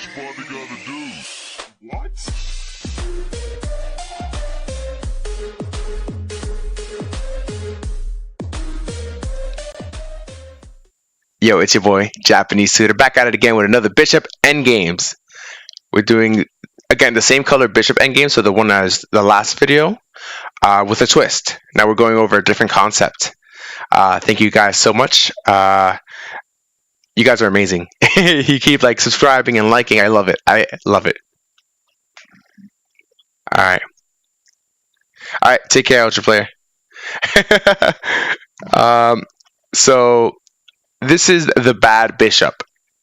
Spawny gotta do? What? Yo, it's your boy, Japanese Tutor, back at it again with another Bishop Endgames. We're doing, again, the same color Bishop Endgames, so the one as the last video, with a twist. Now we're going over a different concept. Thank you guys so much. You guys are amazing. You keep like subscribing and liking. I love it. I love it. All right. All right. Take care, Ultra Player. So this is the bad bishop,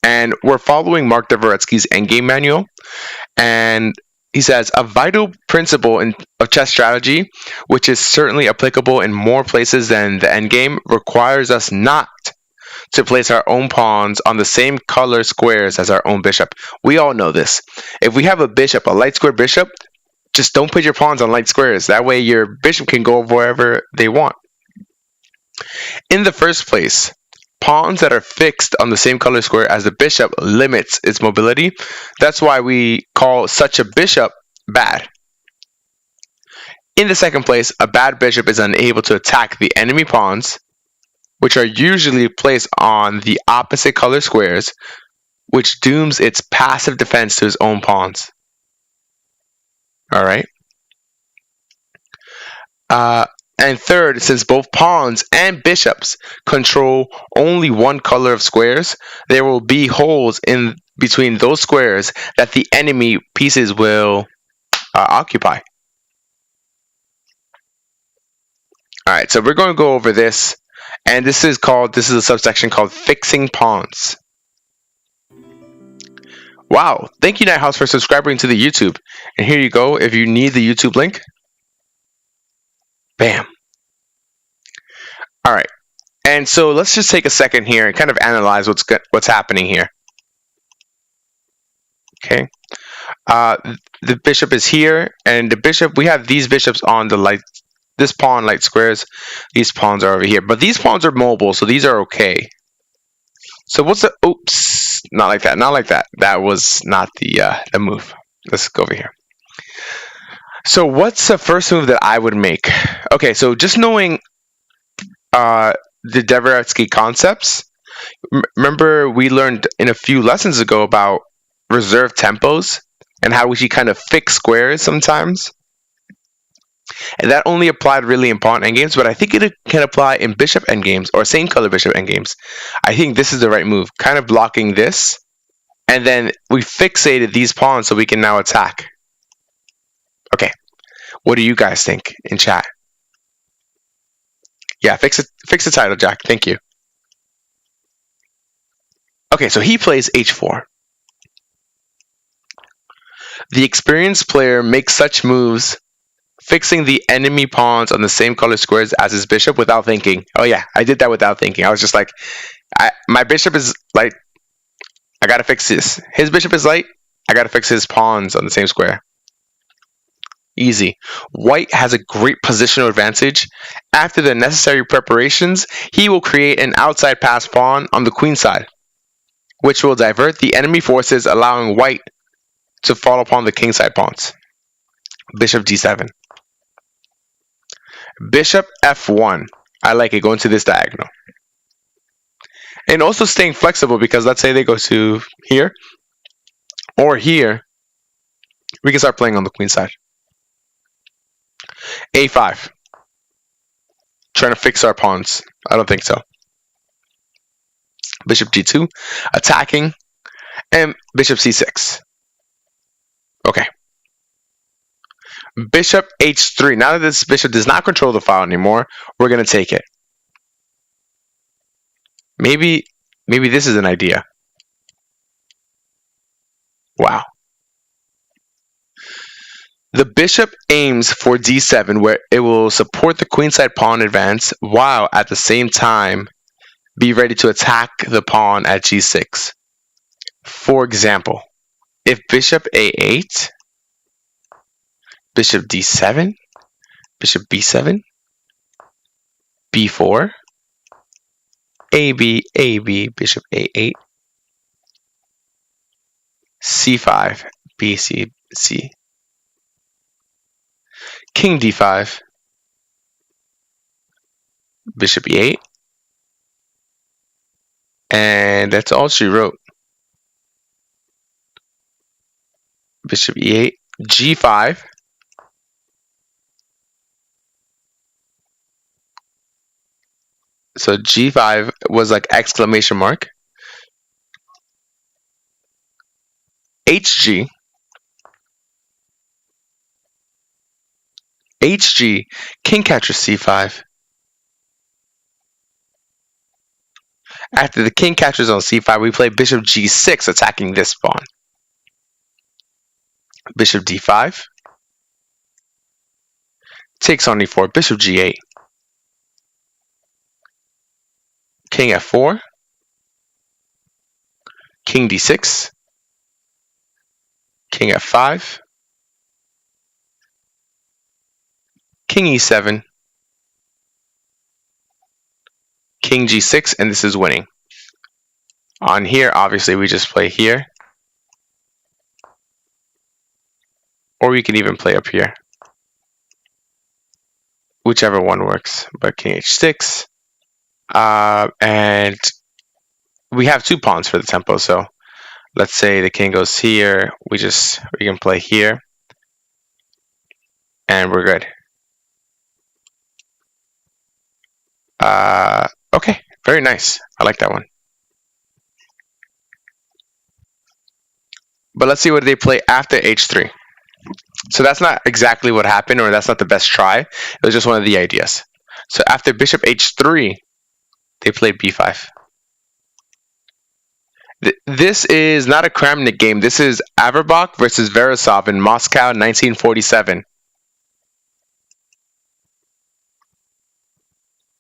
and we're following Mark Dvoretsky's endgame manual. And he says a vital principle of chess strategy, which is certainly applicable in more places than the endgame, requires us not to place our own pawns on the same color squares as our own bishop. We all know this. If we have a bishop, a light square bishop, just don't put your pawns on light squares. That way your bishop can go wherever they want. In the first place, pawns that are fixed on the same color square as the bishop limits its mobility. That's why we call such a bishop bad. In the second place, a bad bishop is unable to attack the enemy pawns, which are usually placed on the opposite color squares, which dooms its passive defense to his own pawns. Alright? And third, since both pawns and bishops control only one color of squares, there will be holes in between those squares that the enemy pieces will occupy. Alright, so we're going to go over this, and this is a subsection called fixing pawns. Wow, thank you Night House for subscribing to the YouTube. And here you go, if you need the YouTube link. Bam. All right, and so let's just take a second here and kind of analyze what's happening here. Okay, the bishop is here, and the bishop, we have these bishops on this pawn light squares. These pawns are over here, but these pawns are mobile, so these are okay. So what's the, oops, not like that, not like that. That was not the move. Let's go over here. So what's the first move that I would make? Okay, so just knowing the Dvoretsky concepts, remember we learned in a few lessons ago about reserved tempos and how we should kind of fix squares sometimes. And that only applied really in pawn endgames, but I think it can apply in bishop endgames or same color bishop endgames. I think this is the right move, kind of blocking this, and then we fixated these pawns so we can now attack. Okay, what do you guys think in chat? Yeah, fix the title, Jack. Thank you. Okay, so he plays h4. The experienced player makes such moves, fixing the enemy pawns on the same color squares as his bishop without thinking. Oh yeah, I did that without thinking. I was just like, my bishop is light. I gotta fix this. His bishop is light. I gotta fix his pawns on the same square. Easy. White has a great positional advantage. After the necessary preparations, he will create an outside pass pawn on the queen side, which will divert the enemy forces, allowing white to fall upon the king side pawns. Bishop d7. Bishop f1. I like it, going to this diagonal. And also staying flexible, because let's say they go to here or here, we can start playing on the queen side. a5. Trying to fix our pawns. I don't think so. Bishop g2. Attacking. And bishop c6. Okay. Bishop h3. Now that this bishop does not control the file anymore, we're going to take it. Maybe this is an idea. Wow. The bishop aims for d7, where it will support the queenside pawn advance, while at the same time be ready to attack the pawn at g6. For example, if bishop a8, bishop d7, bishop b7, b4, AB, AB, bishop a8, c5, b, c, c. King d5, bishop e8, and that's all she wrote. Bishop e8, g5, so g5 was like exclamation mark. hg, hg, king captures c5. After the king captures on c5, we play bishop g6, attacking this pawn. Bishop d5, takes on e4, bishop g8, king f4, king d6, king f5, king e7, king g6, and this is winning. On here, obviously, we just play here. Or we can even play up here. Whichever one works. But king h6. And we have 2 pawns for the tempo, so let's say the king goes here. We can play here. And we're good. Okay, very nice. I like that one. But let's see what they play after h3. So that's not exactly what happened, or that's not the best try. It was just one of the ideas. So after bishop h3, they play b5. This is not a Kramnik game. This is Averbach versus Veresov in Moscow, 1947.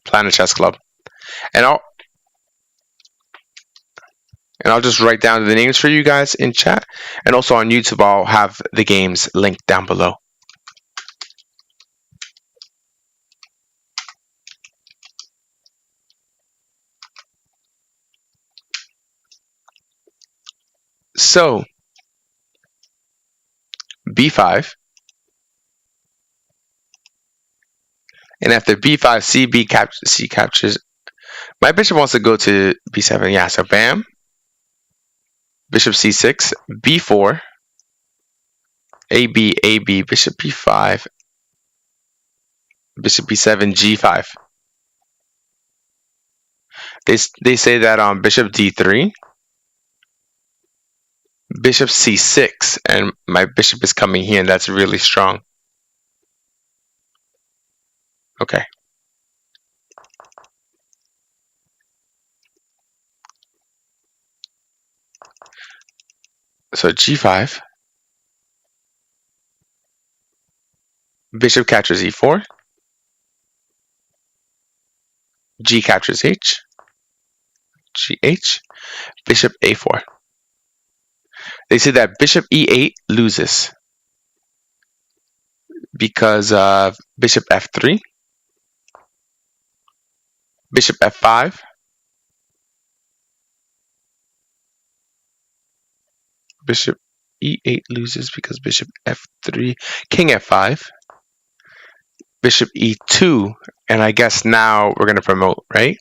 Planet Chess Club. And I'll just write down the names for you guys in chat. And also on YouTube, I'll have the games linked down below. So, b5. And after b5, c captures. My bishop wants to go to b7. Yeah, so bam. Bishop c6, b4, ab, bishop b5, bishop b7, g5. They say that on bishop d3, bishop c6, and my bishop is coming here, and that's really strong. Okay. So g5, bishop captures e4, g captures h, gh, bishop a4. They say that bishop e8 loses because of bishop f3, bishop f5, bishop e8 loses because bishop f3, king f5, bishop e2, and I guess now we're going to promote, right?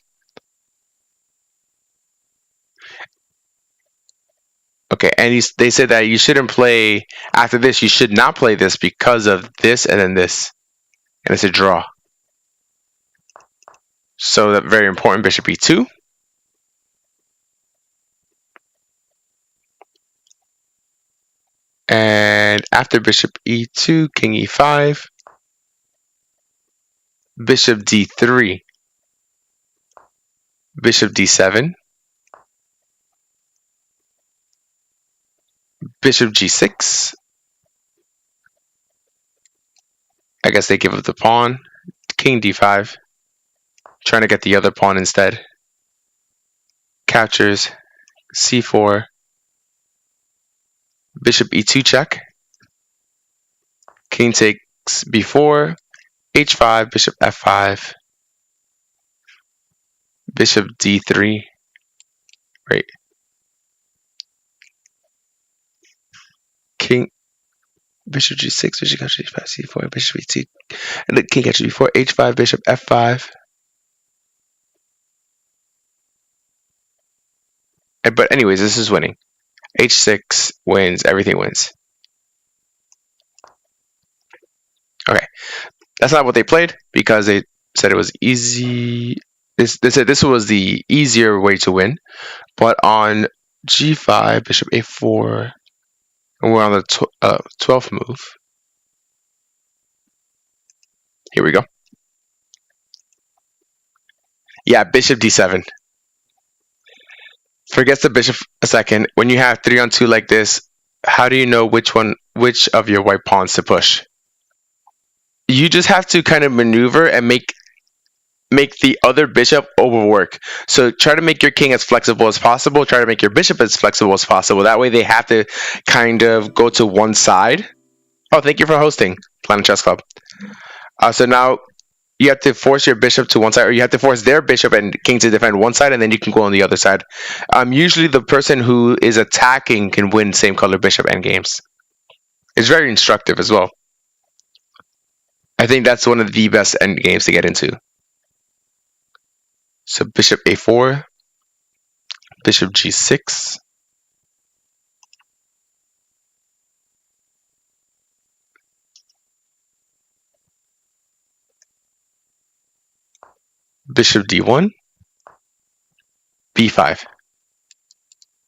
Okay, and they said that you shouldn't play, after this, you should not play this because of this and then this. And it's a draw. So that very important, bishop e2. And after bishop e2, king e5, bishop d3, bishop d7, bishop g6. I guess they give up the pawn. King d5, trying to get the other pawn instead. Captures c4, bishop e2 check. King takes b4, h5, bishop f5, bishop d3, right? Bishop G6, Bishop captures H5, C4, Bishop E2, and the king captures B4, H5, Bishop F5. But anyways, this is winning. H6 wins, everything wins. Okay, that's not what they played because they said it was easy. They said this was the easier way to win. But on G5, Bishop A4, and we're on the 12th move. Here we go. Yeah, Bishop D7. Forgets the bishop a second. When you have 3-on-2 like this, how do you know which of your white pawns to push? You just have to kind of maneuver and make the other bishop overwork. So try to make your king as flexible as possible. Try to make your bishop as flexible as possible. That way they have to kind of go to one side. Oh, thank you for hosting, Planet Chess Club. So now you have to force your bishop to one side, or you have to force their bishop and king to defend one side, and then you can go on the other side. Usually the person who is attacking can win same color Bishop Endgames. It's very instructive as well. I think that's one of the best endgames to get into. So Bishop A4, Bishop G6. Bishop D1, B5.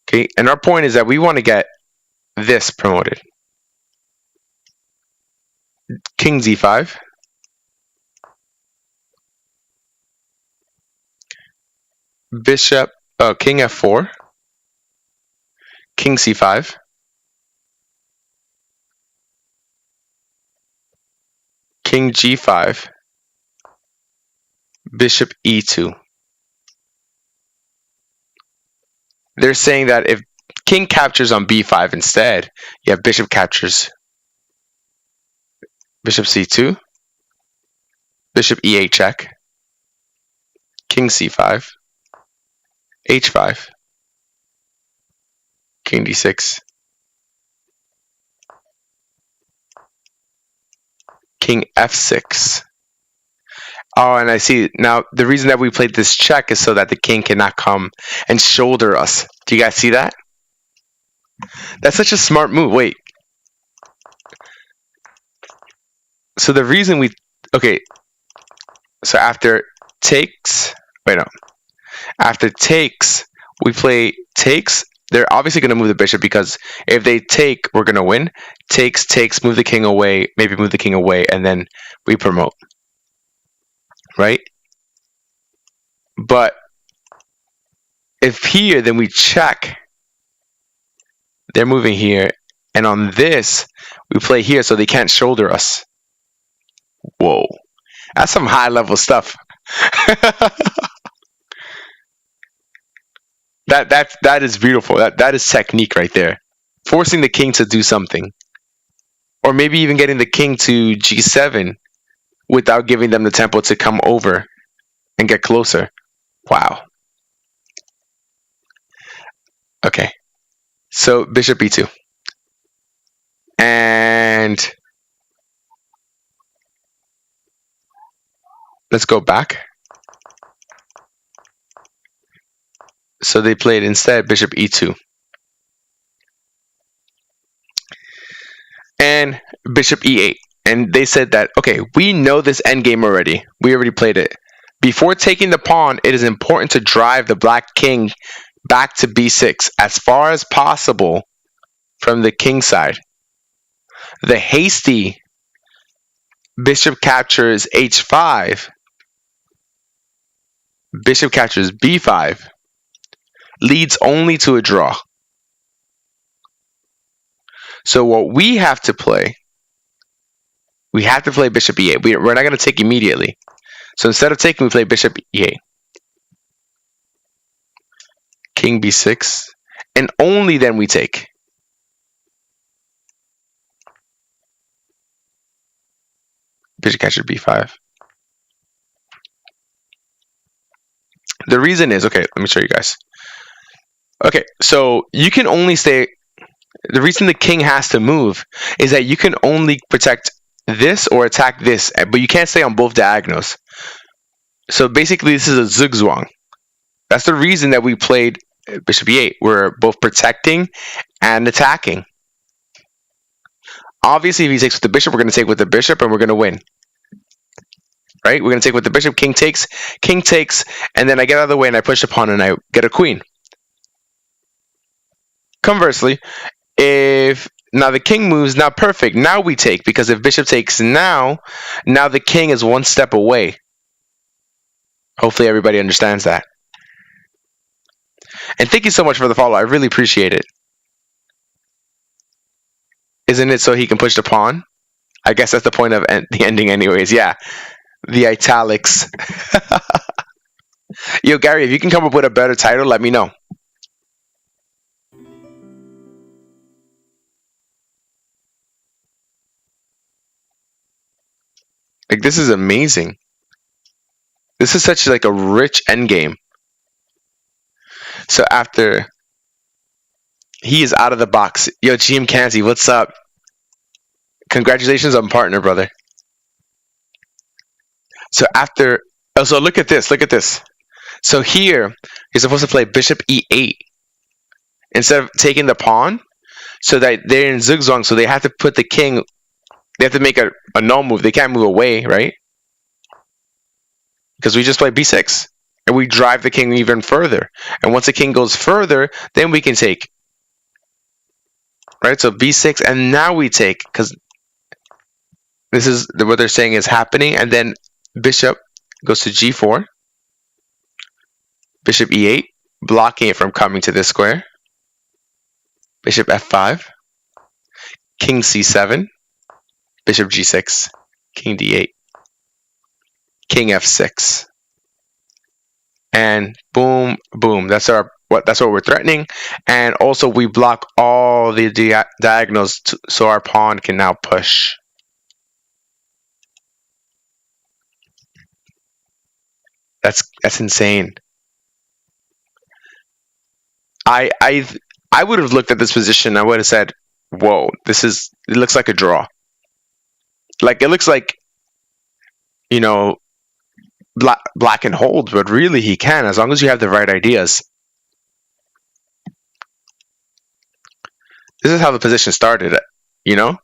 Okay, and our point is that we want to get this promoted. King Z5. Bishop, King F4. King C5. King G5. Bishop E2. They're saying that if king captures on B5 instead, you have bishop captures Bishop C2, Bishop E8 check, King C5, H5, King D6, King F6. Oh, and I see now the reason that we played this check is so that the king cannot come and shoulder us. Do you guys see that? That's such a smart move. Wait. So the reason okay. So after takes, after takes, we play takes. They're obviously going to move the bishop because if they take, we're going to win. Takes, move the king away, maybe move the king away, and then we promote. Right? But if here, then we check. They're moving here. And on this, we play here so they can't shoulder us. Whoa. That's some high level stuff. That is beautiful. That is technique right there. Forcing the king to do something. Or maybe even getting the king to G7 without giving them the tempo to come over and get closer. Wow. Okay. So Bishop E2. And let's go back. So they played instead Bishop E2. And Bishop E8. And they said that, okay, we know this endgame already. We already played it. Before taking the pawn, it is important to drive the black king back to B6 as far as possible from the king side. The hasty bishop captures H5, bishop captures B5, leads only to a draw. So what we have to play, we have to play bishop E8. We're not going to take immediately. So instead of taking, we play bishop E8. King B6. And only then we take. Bishop captures B5. The reason is, okay, let me show you guys. Okay, so you can only stay, The reason the king has to move is that you can only protect this or attack this, but you can't stay on both diagonals. So basically, this is a zugzwang. That's the reason that we played bishop e8. We're both protecting and attacking. Obviously, if he takes with the bishop, we're going to take with the bishop, and we're going to win. Right? We're going to take with the bishop, king takes, and then I get out of the way and I push the pawn and I get a queen. Conversely, if now the king moves, now perfect. Now we take, because if bishop takes now the king is one step away. Hopefully everybody understands that. And thank you so much for the follow. I really appreciate it. Isn't it so he can push the pawn? I guess that's the point of the ending anyways. Yeah. The italics. Yo, Gary, if you can come up with a better title, let me know. Like, this is amazing. This is such like a rich endgame. So after he is out of the box. Yo, GM Kanzi, what's up? Congratulations on partner, brother. So after, oh, so look at this. So here, you're supposed to play bishop e8 instead of taking the pawn, so that they're in zugzwang, so they have to put the king, they have to make a null move. They can't move away, right? Because we just play b6, and we drive the king even further. And once the king goes further, then we can take. Right, so b6, and now we take, because this is what they're saying is happening, and then bishop goes to g4, bishop e8, blocking it from coming to this square, bishop f5, king c7, bishop g6, king d8, king f6, and boom, boom. That's what we're threatening, and also we block all the diagonals so our pawn can now push. That's insane. I would have looked at this position. I would have said, "Whoa, it looks like a draw. Like, it looks like, you know, black can hold, but really he can, as long as you have the right ideas." This is how the position started, you know?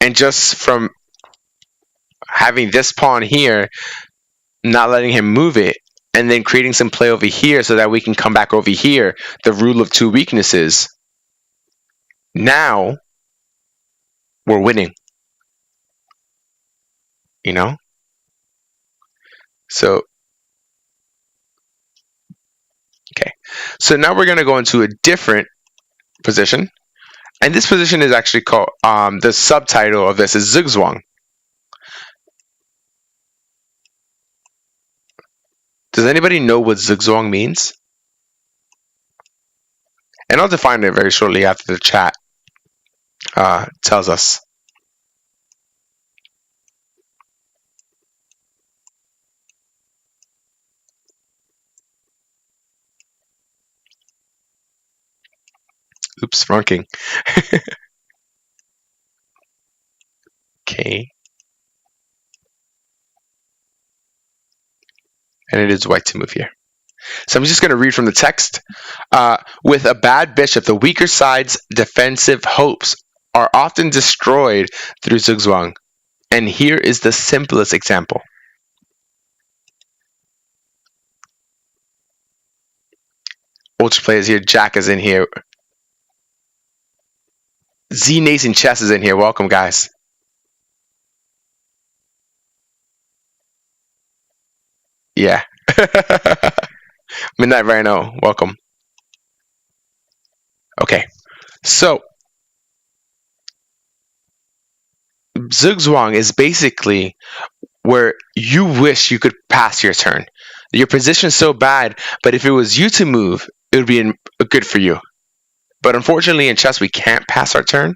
And just from having this pawn here, not letting him move it, and then creating some play over here so that we can come back over here, the rule of two weaknesses. Now, we're winning. You know? So, okay. So now we're going to go into a different position. And this position is actually called, the subtitle of this is Zugzwang. Does anybody know what Zugzwang means? And I'll define it very shortly after the chat tells us. Oops, wrong king. Okay. And it is white to move here. So I'm just going to read from the text. With a bad bishop, the weaker side's defensive hopes are often destroyed through zugzwang. And here is the simplest example. Ultra players here. Jack is in here. Z Nation Chess is in here. Welcome, guys. Yeah. Midnight Rhino, welcome. Okay, so Zugzwang is basically where you wish you could pass your turn. Your position is so bad, but if it was you to move, it would be good for you. But unfortunately, in chess, we can't pass our turn,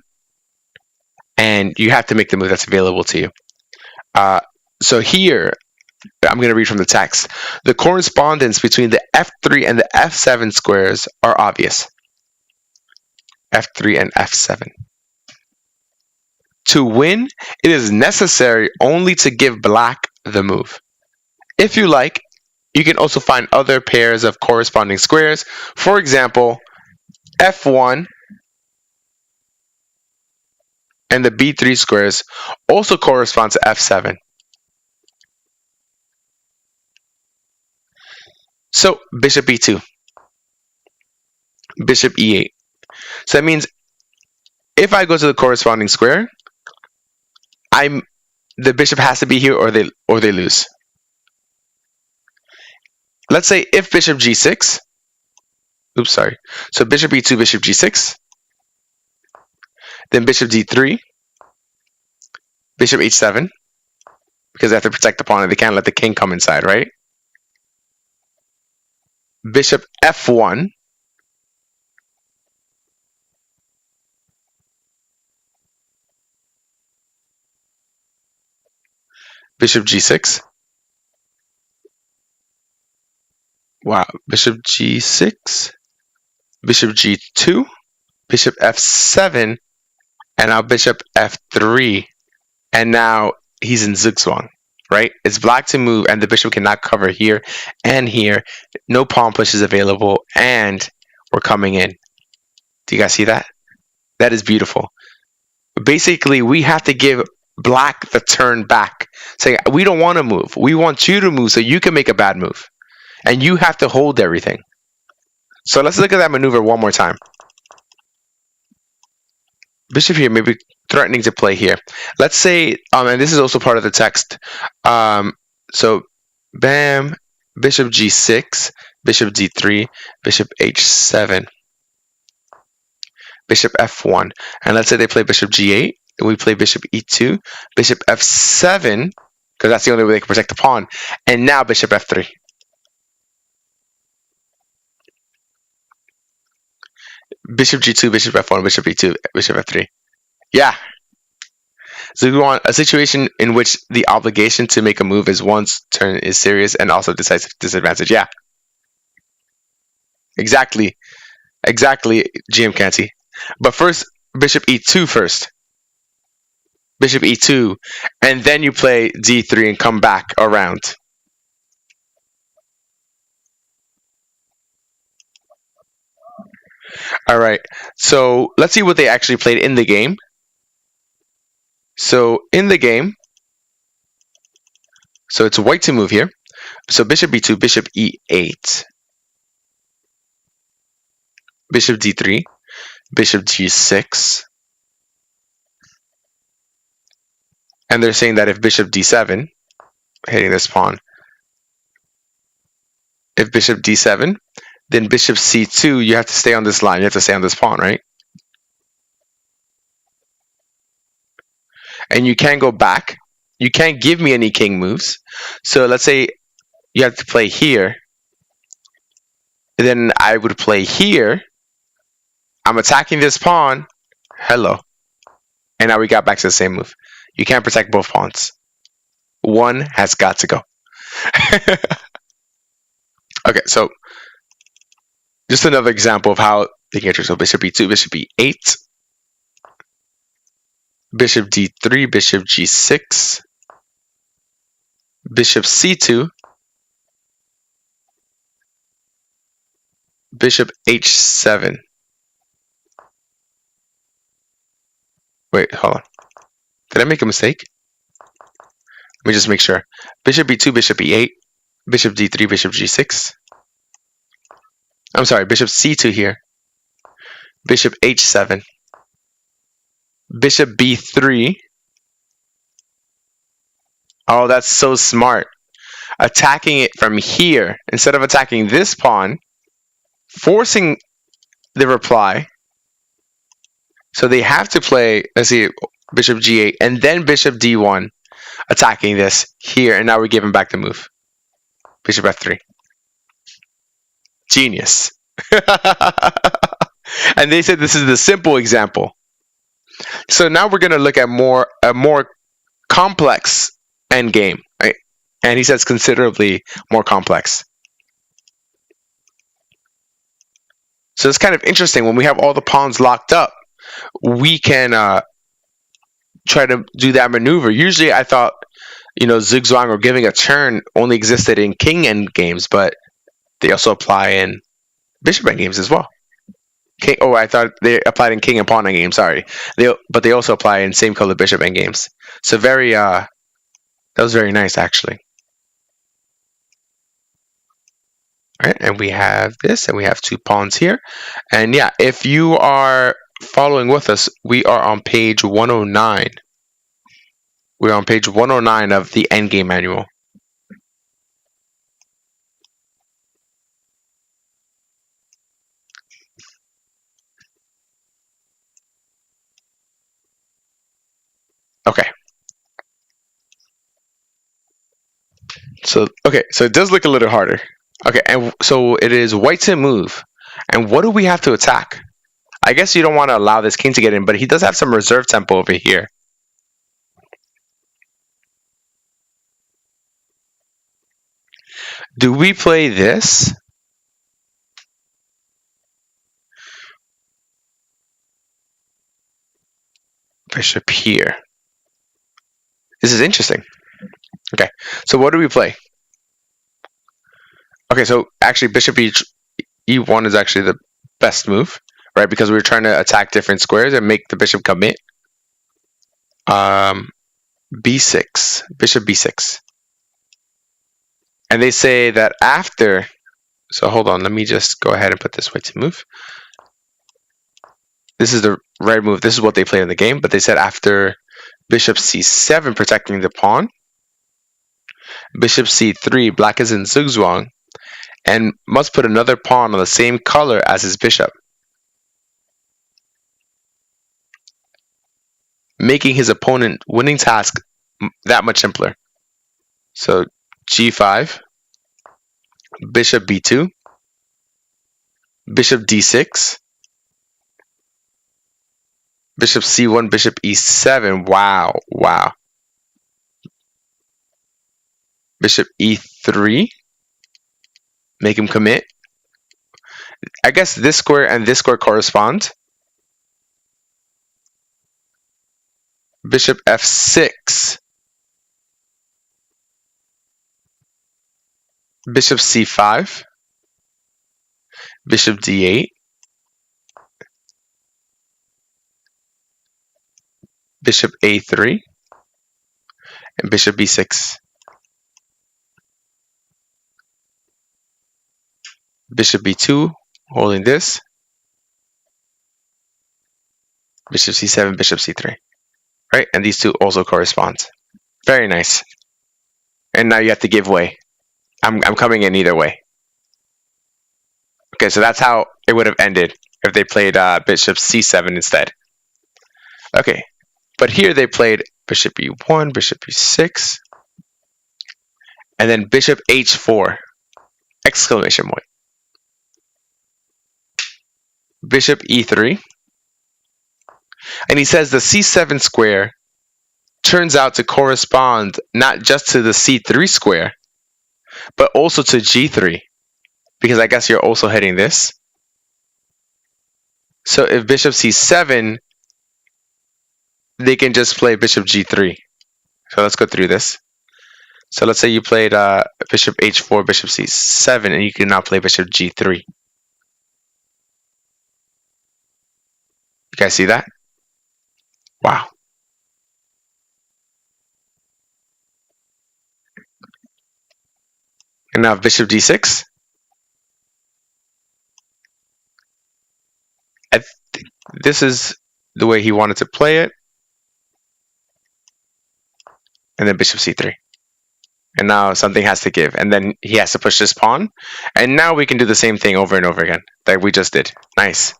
and you have to make the move that's available to you. So here, I'm going to read from the text. The correspondence between the f3 and the f7 squares are obvious. f3, and f7. To win, it is necessary only to give black the move. If you like, you can also find other pairs of corresponding squares. For example, f1 and the b3 squares also correspond to f7. So bishop e2, bishop e8. So that means if I go to the corresponding square, the bishop has to be here or they lose. Let's say if bishop g6, oops, sorry. So bishop e2, bishop g6, then bishop d3, bishop h7, because they have to protect the pawn and they can't let the king come inside, right? Bishop f1, bishop g6. Wow, bishop g6, bishop g2, bishop f7, and now bishop f3. And now he's in zugzwang, right? It's black to move, and the bishop cannot cover here and here. No pawn push is available, and we're coming in. Do you guys see that? That is beautiful. Basically, we have to give black the turn back. Saying, we don't want to move. We want you to move so you can make a bad move. And you have to hold everything. So let's look at that maneuver one more time. Bishop here, maybe threatening to play here. Let's say, and this is also part of the text. So, bam, bishop g6, bishop d3, bishop h7, bishop f1. And let's say they play bishop g8, and we play bishop e2, bishop f7, because that's the only way they can protect the pawn. And now bishop f3. Bishop g2, bishop f1, bishop e2, bishop f3. Yeah. So we want a situation in which the obligation to make a move is one's turn is serious and also decisive disadvantage. Yeah. Exactly. Exactly, GM Canty. But first, bishop e2 first. Bishop e2. And then you play d3 and come back around. All right. So let's see what they actually played in the game. So in the game, so it's white to move here. So bishop b2, bishop e8, bishop d3, bishop g6. And they're saying that if bishop d7, hitting this pawn, if bishop d7, then bishop c2, you have to stay on this line. You have to stay on this pawn, right? And you can't go back. You can't give me any king moves. So let's say you have to play here. Then I would play here. I'm attacking this pawn. Hello. And now we got back to the same move. You can't protect both pawns. One has got to go. Okay, so just another example of how they can enter. So bishop e2, bishop e8, bishop d3, bishop g6, bishop c2, bishop h7. Wait, hold on. Did I make a mistake? Let me just make sure. Bishop b2, bishop e8, bishop d3, bishop g6. I'm sorry, bishop c2 here. Bishop h7. Bishop b3. Oh, that's so smart. Attacking it from here instead of attacking this pawn, forcing the reply. So they have to play, let's see, bishop g8 and then bishop d1, attacking this here, and now we're giving back the move. Bishop f3. Genius. And they said this is the simple example. So now we're going to look at a more complex endgame, right? And he says considerably more complex. So it's kind of interesting. When we have all the pawns locked up, we can try to do that maneuver. Usually I thought, zigzag or giving a turn only existed in king endgames, but they also apply in bishop endgames as well. I thought they applied in king and pawn endgames. Sorry, but they also apply in same color bishop endgames. So that was very nice actually. All right, and we have this, and we have 2 pawns here. And yeah, if you are following with us, we are on page 109. We're on page 109 of the Endgame manual. Okay. So it does look a little harder. Okay, and so it is white to move. And what do we have to attack? I guess you don't want to allow this king to get in, but he does have some reserve tempo over here. Do we play this? Bishop here. This is interesting. Okay, so what do we play? Okay, so actually bishop e1 is actually the best move, right? Because we're trying to attack different squares and make the bishop commit. B6, bishop b6. And they say that after, so hold on, let me just go ahead and put this white to move. This is the red move. This is what they played in the game, but they said after bishop c7 protecting the pawn, bishop c3, black is in zugzwang, and must put another pawn on the same color as his bishop, making his opponent winning task that much simpler. So g5, bishop b2, bishop d6, bishop c1, bishop e7. Wow. Bishop e3, make him commit. I guess this square and this square correspond. Bishop f6, bishop c5, bishop d8, bishop a3, and bishop b6. Bishop b2, holding this. Bishop c7, bishop c3. Right? And these two also correspond. Very nice. And now you have to give way. I'm coming in either way. Okay, so that's how it would have ended if they played bishop c7 instead. Okay, but here they played bishop e1, bishop e6, and then bishop h4, exclamation point. Bishop e3, and he says the c7 square turns out to correspond not just to the c3 square, but also to g3, because I guess you're also hitting this. So if bishop c7, they can just play bishop g3. So let's go through this. So let's say you played bishop h4, bishop c7, and you can now play bishop g3. You guys see that? Wow. And now bishop d6. This is the way he wanted to play it. And then bishop c3. And now something has to give. And then he has to push this pawn. And now we can do the same thing over and over again that we just did. Nice.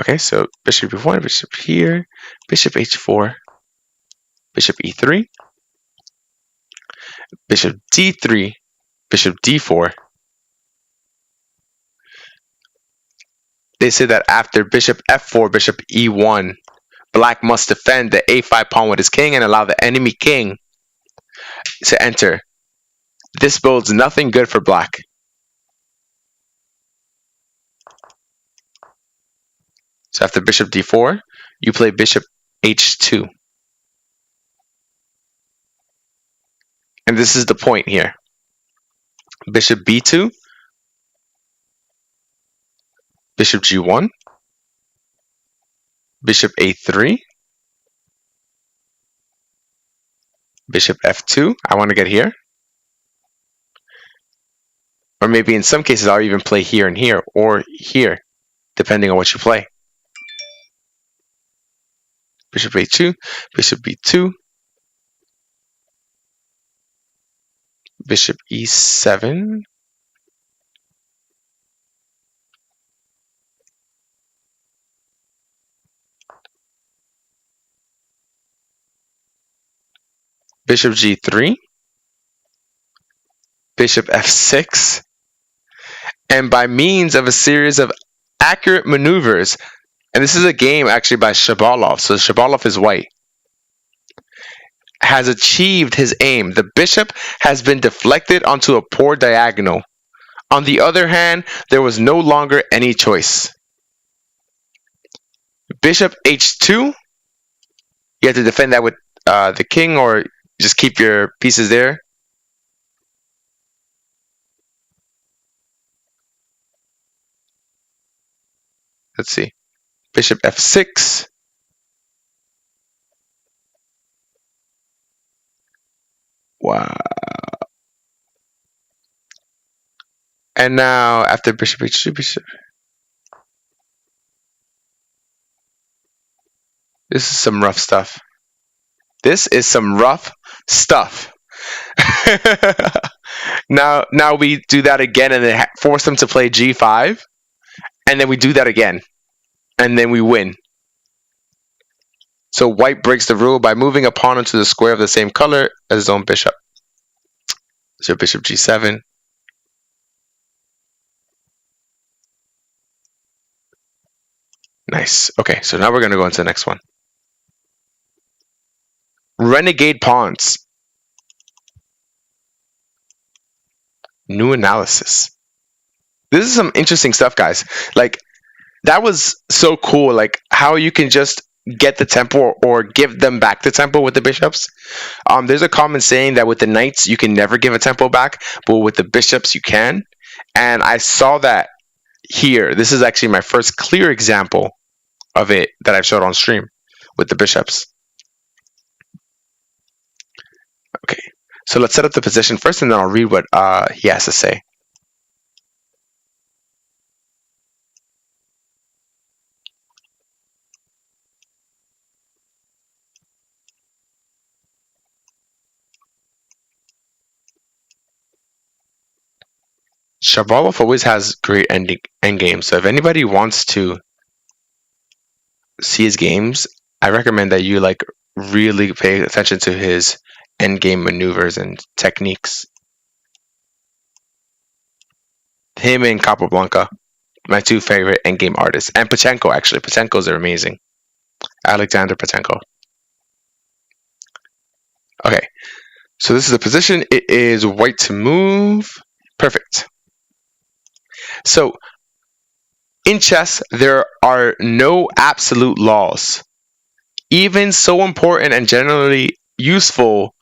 Okay, so bishop e1, bishop here, bishop h4, bishop e3, bishop d3, bishop d4. They say that after bishop f4, bishop e1, black must defend the a5 pawn with his king and allow the enemy king to enter. This bodes nothing good for black. So after bishop d4, you play bishop h2. And this is the point here. Bishop b2, bishop g1, bishop a3, bishop f2. I want to get here. Or maybe in some cases, I'll even play here and here, or here, depending on what you play. Bishop a2, bishop b2, bishop e7, bishop g3, bishop f6, and by means of a series of accurate maneuvers, and this is a game actually by Shabalov, so Shabalov is white, has achieved his aim. The bishop has been deflected onto a poor diagonal. On the other hand, there was no longer any choice. Bishop h2, you have to defend that with the king, or just keep your pieces there. Let's see. Bishop f6. Wow. And now after bishop h2, bishop. This is some rough stuff. This is some rough stuff. Now we do that again and then force them to play g5. And then we do that again. And then we win. So white breaks the rule by moving a pawn into the square of the same color as his own bishop. So bishop g7. Nice. Okay, so now we're going to go into the next one. Renegade pawns. New analysis. This is some interesting stuff, guys. Like, that was so cool. Like, how you can just get the tempo or give them back the tempo with the bishops. There's a common saying that with the knights, you can never give a tempo back, but with the bishops, you can. And I saw that here. This is actually my first clear example of it that I've showed on stream with the bishops. Okay, so let's set up the position first, and then I'll read what he has to say. Shabalov always has great end games, so if anybody wants to see his games, I recommend that you like really pay attention to his end game maneuvers and techniques. Him and Capablanca, my two favorite end game artists, and Pachenko actually. Pachenko's are amazing. Alexander Pachenko. Okay, so this is the position. It is white to move. Perfect. So in chess, there are no absolute laws. Even so important and generally useful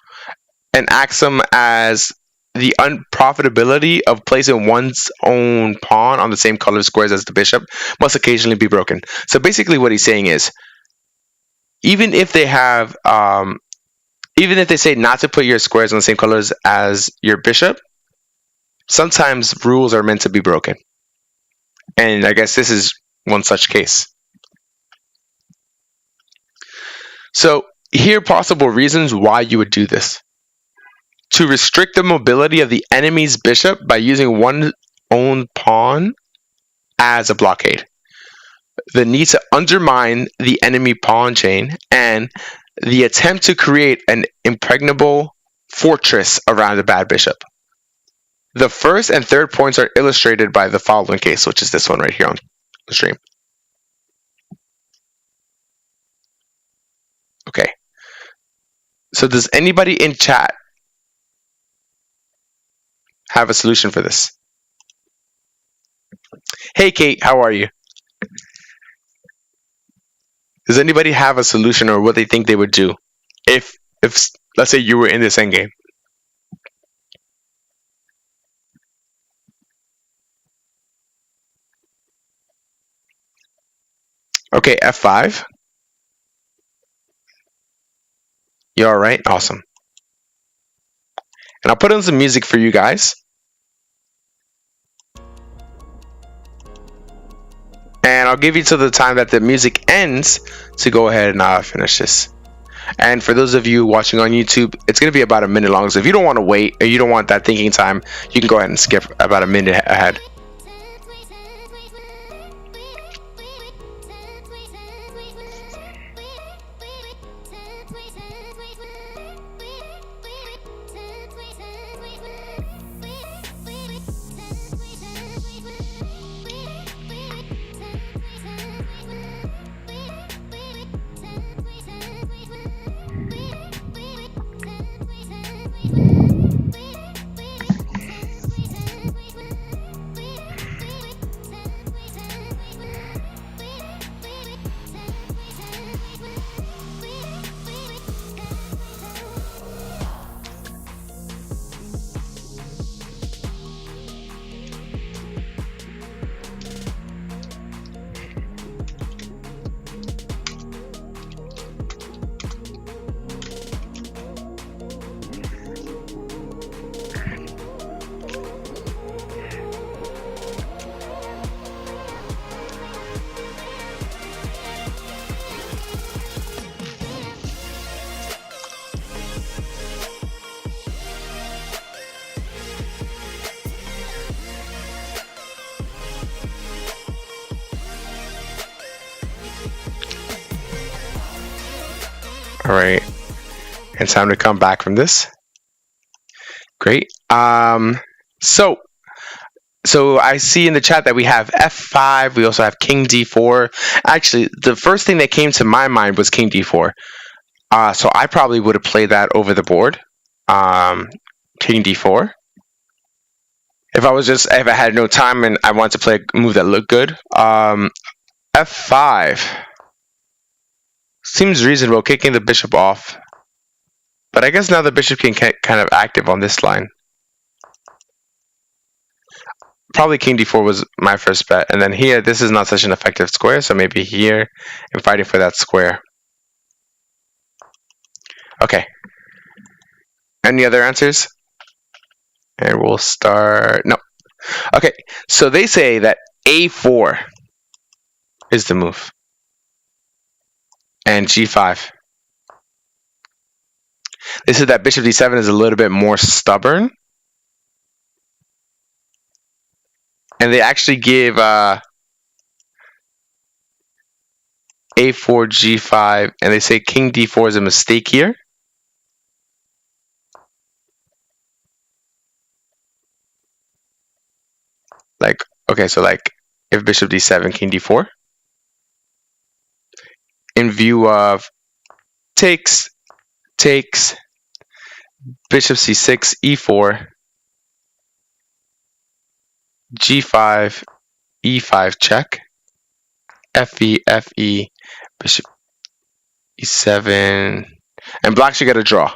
an axiom as the unprofitability of placing one's own pawn on the same color squares as the bishop must occasionally be broken. So basically what he's saying is, even if they have, even if they say not to put your squares on the same colors as your bishop, sometimes rules are meant to be broken. And I guess this is one such case. So here are possible reasons why you would do this. To restrict the mobility of the enemy's bishop by using one's own pawn as a blockade. The need to undermine the enemy pawn chain, and the attempt to create an impregnable fortress around the bad bishop. The first and third points are illustrated by the following case, which is this one right here on the stream. Okay. So does anybody in chat have a solution for this? Hey, Kate, how are you? Does anybody have a solution or what they think they would do if let's say you were in this endgame? Okay, F5. You all right? Awesome. And I'll put on some music for you guys. And I'll give you till the time that the music ends to go ahead and finish this. And for those of you watching on YouTube, it's going to be about a minute long. So if you don't want to wait or you don't want that thinking time, you can go ahead and skip about a minute ahead. All right, it's time to come back from this. Great. So I see in the chat that we have F5. We also have King D4. Actually, the first thing that came to my mind was King D4. So I probably would have played that over the board. King D4. If I had no time and I wanted to play a move that looked good. F5 seems reasonable, kicking the bishop off. But I guess now the bishop can get kind of active on this line. Probably King D4 was my first bet. And then here, this is not such an effective square, so maybe here I'm fighting for that square. Okay. Any other answers? And we'll start. No. Okay, so they say that A4 is the move. And G5. They said that Bishop D7 is a little bit more stubborn. And they actually give A4, G5, and they say King D4 is a mistake here. Like, okay, so like if Bishop D7, King D4. In view of takes, Bishop C6, E4, G5, E5 check, FE, FE, Bishop E7, and Black should get a draw.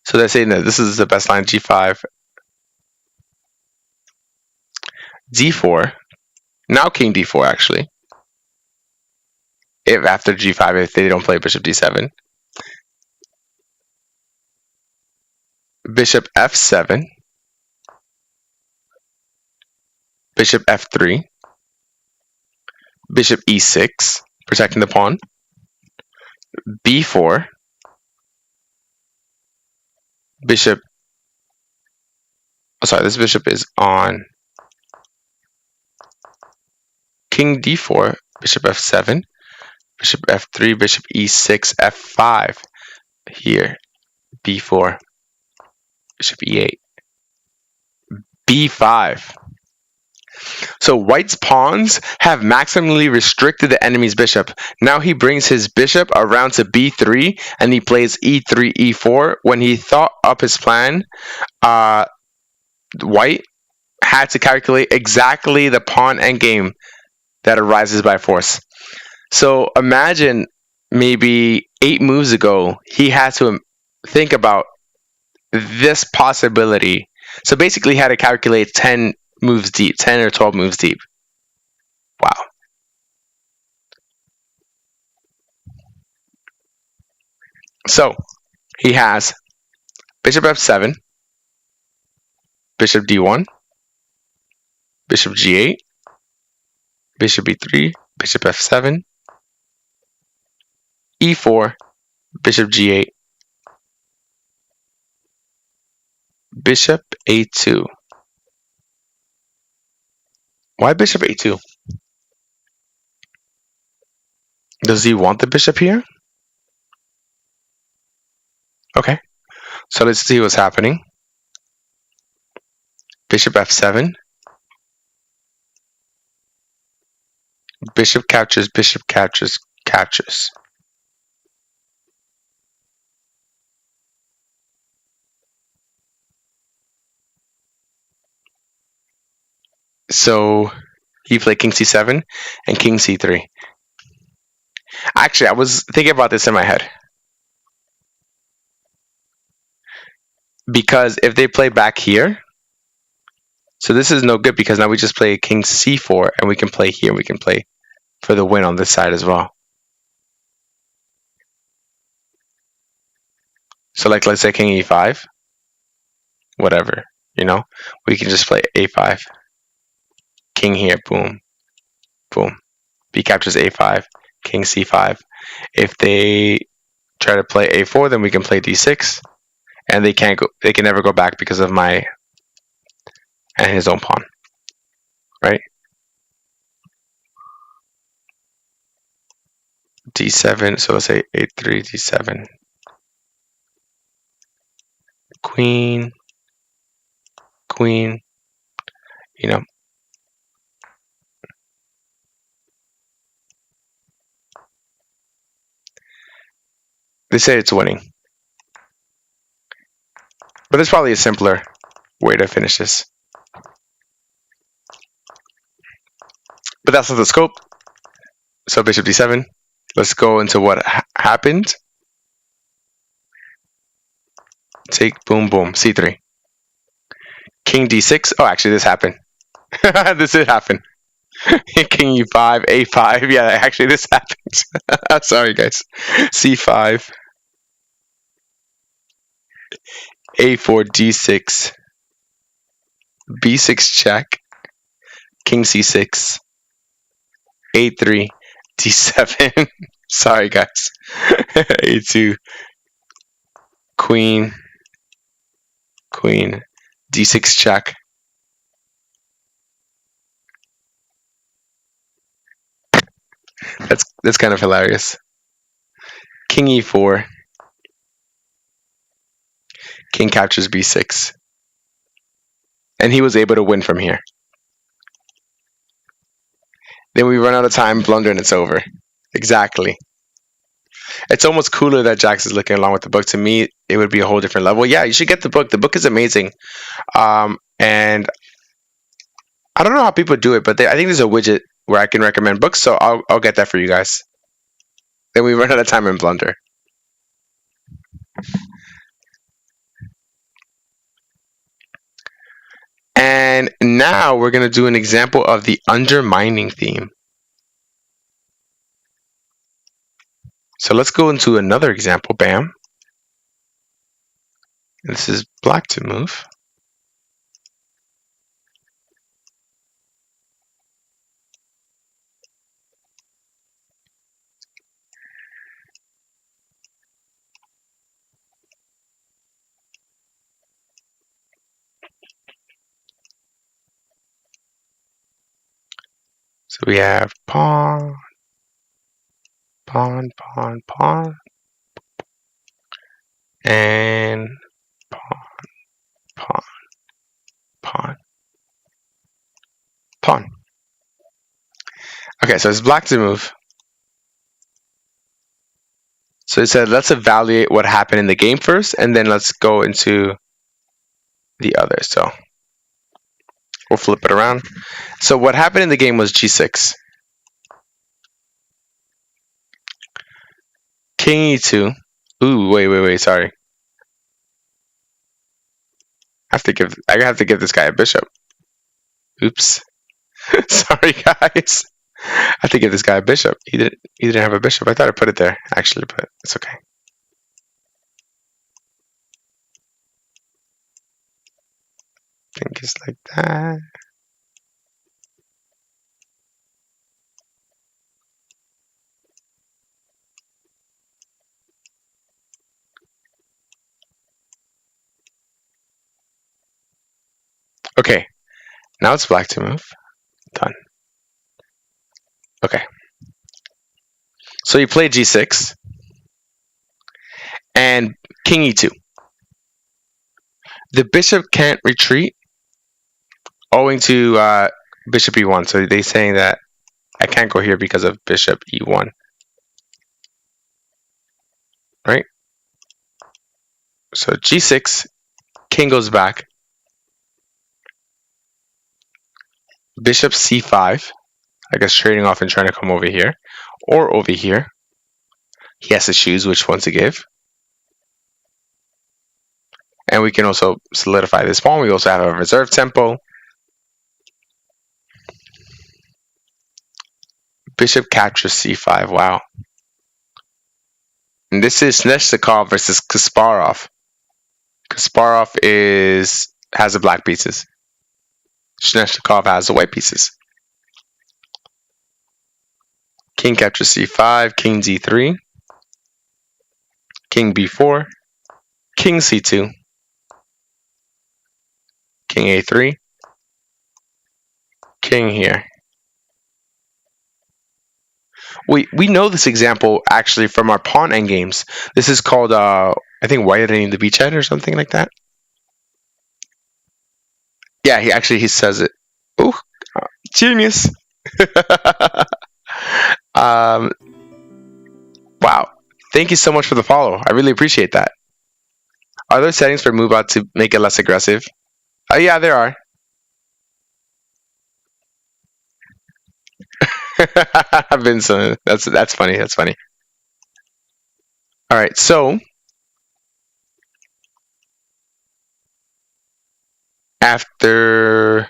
So they're saying that this is the best line, G5, D4, now King D4 actually. If after G5, if they don't play Bishop D7. Bishop F7, Bishop F3, Bishop E6, protecting the pawn, B4, Bishop, oh sorry, this bishop is on King D4, Bishop F7, Bishop F3, Bishop E6, F5, here, B4, Bishop E8, B5. So White's pawns have maximally restricted the enemy's bishop. Now he brings his bishop around to B3 and he plays E3, E4. When he thought up his plan, white had to calculate exactly the pawn endgame that arises by force. So imagine maybe 8 moves ago, he had to think about this possibility. So basically, he had to calculate 10 moves deep, 10 or 12 moves deep. Wow. So he has bishop f7, bishop d1, bishop g8, bishop e3, bishop f7, e4, bishop g8, bishop a2. Why bishop a2? Does he want the bishop here? Okay, so let's see what's happening. Bishop f7. Bishop captures, bishop captures, captures. So he played king c7 and king c3. Actually, I was thinking about this in my head. Because if they play back here, so this is no good because now we just play king c4 and we can play here. We can play for the win on this side as well. So like let's say king e5, whatever, we can just play a5. King here, boom, boom. B captures a5, king c5. If they try to play a4, then we can play d6, and they can't go. They can never go back because of my and his own pawn, right? d7. So let's say a3, d7, queen, queen. They say it's winning, but there's probably a simpler way to finish this. But that's not the scope. So bishop d7. Let's go into what happened. Take, boom, boom, c3. King d6. Oh, actually, this happened. This did happen. King e5, a5. Yeah, actually, this happened. Sorry, guys. c5, a4, d6, b6 check, king c6, a3, d7. Sorry, guys. a2, queen, queen, d6 check. That's kind of hilarious. King e4, king captures b6, and he was able to win from here. Then we run out of time, blunder, and it's over. Exactly. It's almost cooler that Jax is looking along with the book. To me, it would be a whole different level. Yeah, you should get the book. The book is amazing. And I don't know how people do it, but I think there's a widget where I can recommend books, so I'll get that for you guys. Then we run out of time and blunder. And now we're going to do an example of the undermining theme. So let's go into another example. Bam. This is black to move. So we have pawn, pawn, pawn, pawn, and pawn, pawn, pawn, pawn. Okay, so it's black to move. So it said, let's evaluate what happened in the game first, and then let's go into the other. So We'll flip it around. So what happened in the game was g6. King e2. Ooh, wait, sorry. I have to give this guy a bishop. Oops. Sorry, guys. I have to give this guy a bishop. He didn't have a bishop. I thought I put it there, actually, but it's okay. I think it's like that. Okay. Now it's black to move. Done. Okay. So you play g6 and king e2. The bishop can't retreat owing to bishop e1. So they're saying that I can't go here because of bishop e1. Right? So g6, king goes back. Bishop c5. I guess trading off and trying to come over here. Or over here. He has to choose which one to give. And we can also solidify this pawn. We also have a reserve tempo. Bishop captures c5. Wow. And this is Snezhnikov versus Kasparov. Kasparov has the black pieces. Snezhnikov has the white pieces. King captures c5, king d3, king b4, king c2, king a3, king here. We know this example actually from our pawn endgames. This is called I think widening the beachhead or something like that. Yeah, he says it. Ooh, genius. Wow. Thank you so much for the follow. I really appreciate that. Are there settings for move out to make it less aggressive? Oh yeah, there are. Vincent, that's funny. That's funny. All right, so after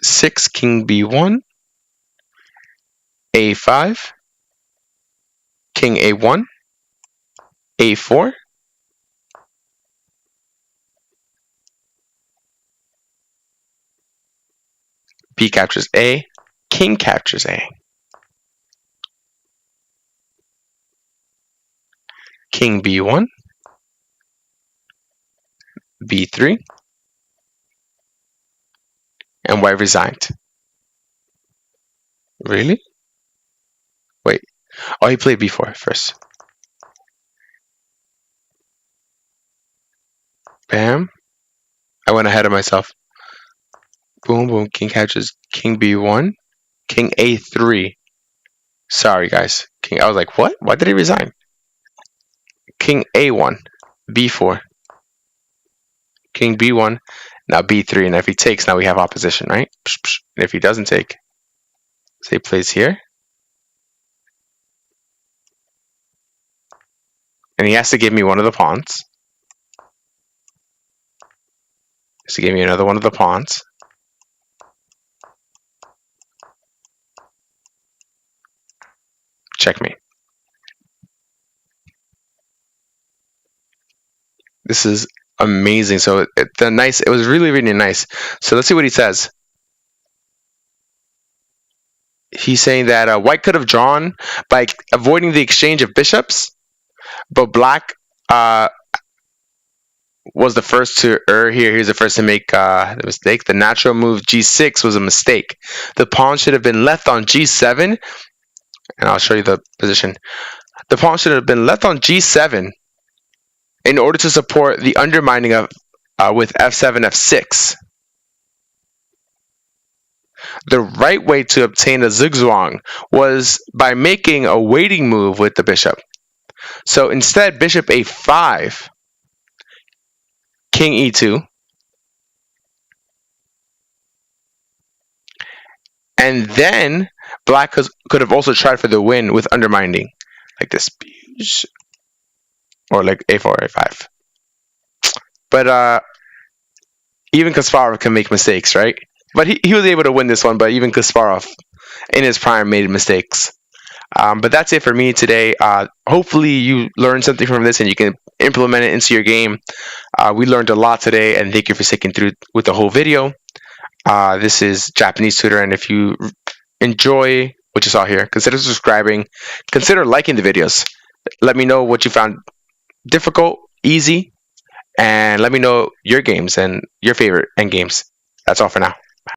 6, king b1, a5, king a1, a4, b captures a, king captures a, king b1, b3, and white resigned. Really? Wait. Oh, he played b4 first. Bam. I went ahead of myself. Boom, boom. King captures king b1, king a3. Sorry, guys. I was like, what? Why did he resign? King a1, b4, king b1, now b3. And if he takes, now we have opposition, right? And if he doesn't take, say he plays here. And he has to give me one of the pawns. He has to give me another one of the pawns. Checkmate. This is amazing. So it was really, really nice. So let's see what he says. He's saying that white could have drawn by avoiding the exchange of bishops, but black was the first to err here. He's the first to make the mistake. The natural move g6 was a mistake. The pawn should have been left on g7, and I'll show you the position. The pawn should have been left on g7 in order to support the undermining of with f7, f6. The right way to obtain a zugzwang was by making a waiting move with the bishop. So instead, bishop a5, king e2, And then black could have also tried for the win with undermining, like this, or like a4, a5. But even Kasparov can make mistakes, right? But he was able to win this one. But even Kasparov, in his prime, made mistakes. But that's it for me today. Hopefully you learned something from this and you can implement it into your game. We learned a lot today, and thank you for sticking through with the whole video. This is Japanese Tutor, and if you enjoy what you saw here, consider subscribing, consider liking the videos. Let me know what you found difficult, easy, and let me know your games and your favorite end games. That's all for now.